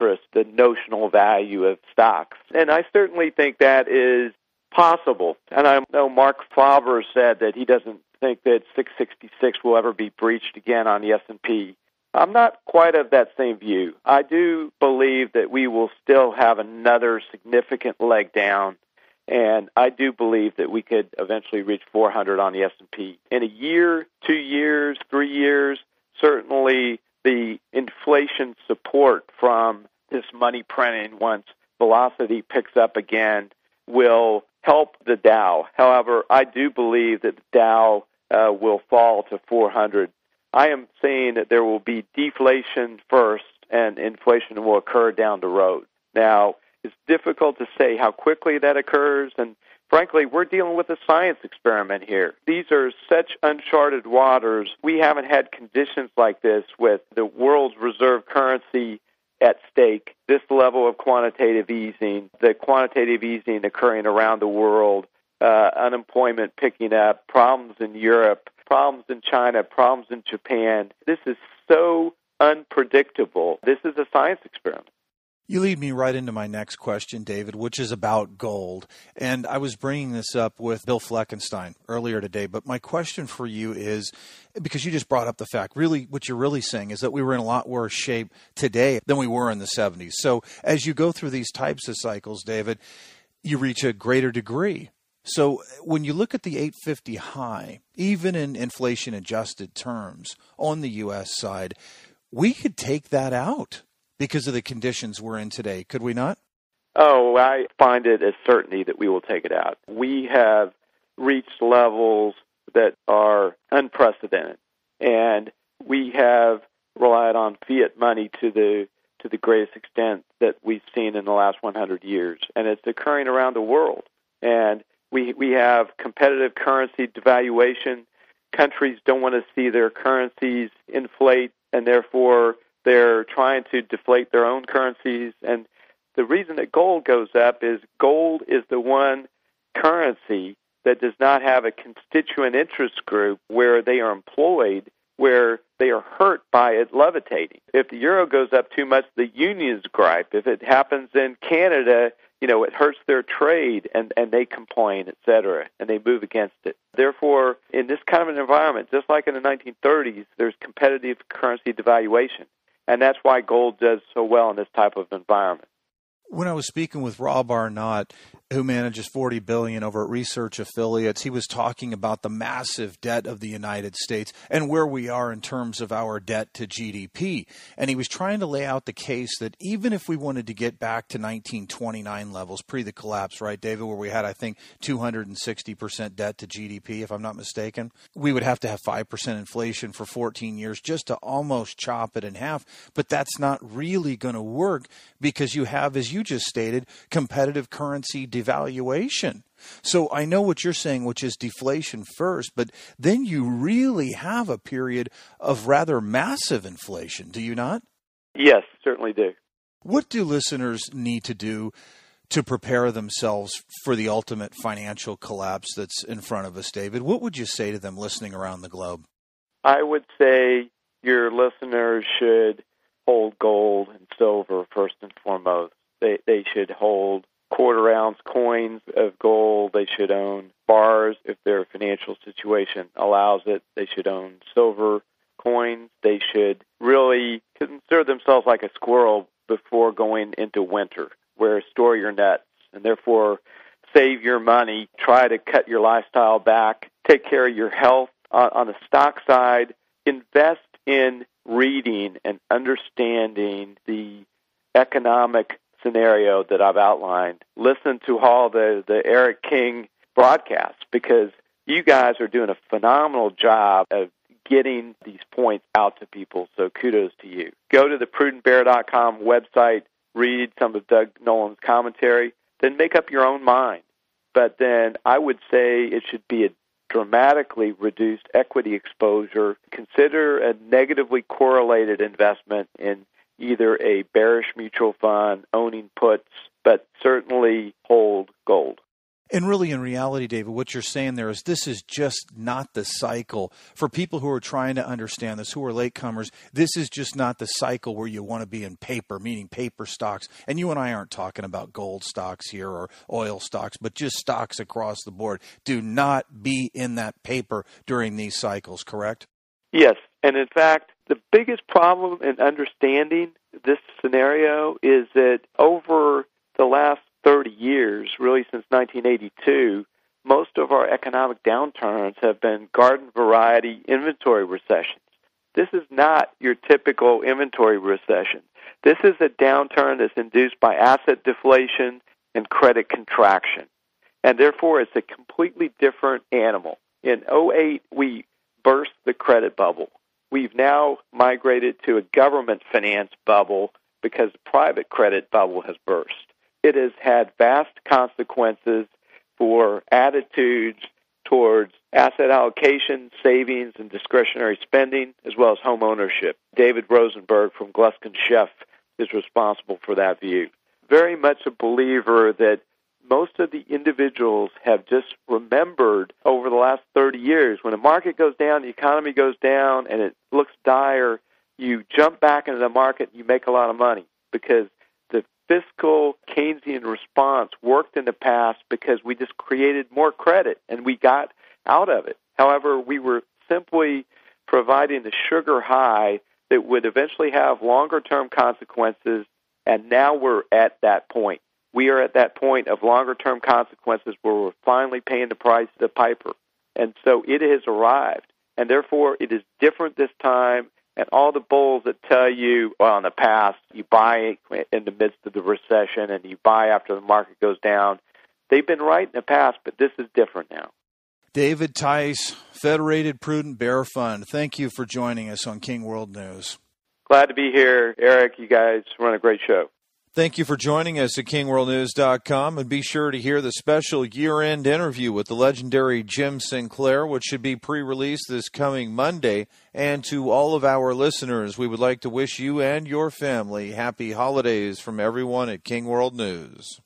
interest the notional value of stocks. And I certainly think that is possible. And I know Mark Faber said that he doesn't think that 666 will ever be breached again on the S&P. I'm not quite of that same view. I do believe that we will still have another significant leg down, and I do believe that we could eventually reach 400 on the S&P. In a year, 2 years, 3 years, certainly the inflation support from this money printing, once velocity picks up again, will help the Dow. However, I do believe that the Dow will fall to 400. I am saying that there will be deflation first and inflation will occur down the road. Now, it's difficult to say how quickly that occurs, and frankly, we're dealing with a science experiment here. These are such uncharted waters. We haven't had conditions like this with the world's reserve currency at stake, this level of quantitative easing, the quantitative easing occurring around the world, unemployment picking up, problems in Europe, problems in China, problems in Japan. This is so unpredictable. This is a science experiment. You lead me right into my next question, David, which is about gold. And I was bringing this up with Bill Fleckenstein earlier today, but my question for you is, because you just brought up the fact, really what you're really saying is that we were in a lot worse shape today than we were in the 70s. So as you go through these types of cycles, David, you reach a greater degree. So when you look at the 850 high, even in inflation-adjusted terms on the U.S. side, we could take that out because of the conditions we're in today, could we not? Oh, I find it a certainty that we will take it out. We have reached levels that are unprecedented, and we have relied on fiat money to the greatest extent that we've seen in the last 100 years, and it's occurring around the world. And we have competitive currency devaluation. Countries don't want to see their currencies inflate, and therefore they're trying to deflate their own currencies. And the reason that gold goes up is gold is the one currency that does not have a constituent interest group where they are employed, where they are hurt by it levitating. If the euro goes up too much, the unions gripe. If it happens in Canada, it hurts their trade, and they complain, et cetera, and they move against it. Therefore, in this kind of an environment, just like in the 1930s, there's competitive currency devaluation, and that's why gold does so well in this type of environment. When I was speaking with Rob Arnott, who manages $40 billion over at Research Affiliates, he was talking about the massive debt of the United States and where we are in terms of our debt to GDP. And he was trying to lay out the case that even if we wanted to get back to 1929 levels, pre the collapse, right, David, where we had, I think, 260% debt to GDP, if I'm not mistaken, we would have to have 5% inflation for 14 years just to almost chop it in half. But that's not really going to work because you have, as you just stated, competitive currency devaluation. So I know what you're saying, which is deflation first, but then you really have a period of rather massive inflation, do you not? Yes, certainly do. What do listeners need to do to prepare themselves for the ultimate financial collapse that's in front of us, David? What would you say to them listening around the globe? I would say your listeners should hold gold and silver first and foremost. They should hold quarter-ounce coins of gold. They should own bars if their financial situation allows it. They should own silver coins. They should really consider themselves like a squirrel before going into winter, where store your nuts, and therefore save your money, try to cut your lifestyle back, take care of your health. On the stock side, invest in reading and understanding the economic scenario that I've outlined. Listen to all the Eric King broadcasts, because you guys are doing a phenomenal job of getting these points out to people, so kudos to you. Go to the prudentbear.com website, read some of Doug Nolan's commentary, then make up your own mind. But then I would say it should be a dramatically reduced equity exposure. Consider a negatively correlated investment in either a bearish mutual fund, owning puts, but certainly hold gold. And really, in reality, David, what you're saying there is this is just not the cycle. For people who are trying to understand this, who are latecomers, this is just not the cycle where you want to be in paper, meaning paper stocks. And you and I aren't talking about gold stocks here or oil stocks, but just stocks across the board. Do not be in that paper during these cycles, correct? Yes. And in fact, the biggest problem in understanding this scenario is that over the last 30 years, really since 1982, most of our economic downturns have been garden variety inventory recessions. This is not your typical inventory recession. This is a downturn that's induced by asset deflation and credit contraction. And therefore, it's a completely different animal. In 2008, we burst the credit bubble. We've now migrated to a government finance bubble because the private credit bubble has burst. It has had vast consequences for attitudes towards asset allocation, savings, and discretionary spending, as well as home ownership. David Rosenberg from Gluskin Sheff is responsible for that view. Very much a believer that most of the individuals have just remembered over the last 30 years, when the market goes down, the economy goes down, and it looks dire, you jump back into the market and you make a lot of money because the fiscal Keynesian response worked in the past because we just created more credit and we got out of it. However, we were simply providing the sugar high that would eventually have longer-term consequences, and now we're at that point. We are at that point of longer-term consequences where we're finally paying the price of the piper. And so it has arrived, and therefore it is different this time. And all the bulls that tell you, well, in the past, you buy in the midst of the recession and you buy after the market goes down, they've been right in the past, but this is different now. David Tice, Federated Prudent Bear Fund, thank you for joining us on King World News. Glad to be here, Eric. You guys run a great show. Thank you for joining us at KingWorldNews.com, and be sure to hear the special year-end interview with the legendary Jim Sinclair, which should be pre-released this coming Monday. And to all of our listeners, we would like to wish you and your family happy holidays from everyone at King World News.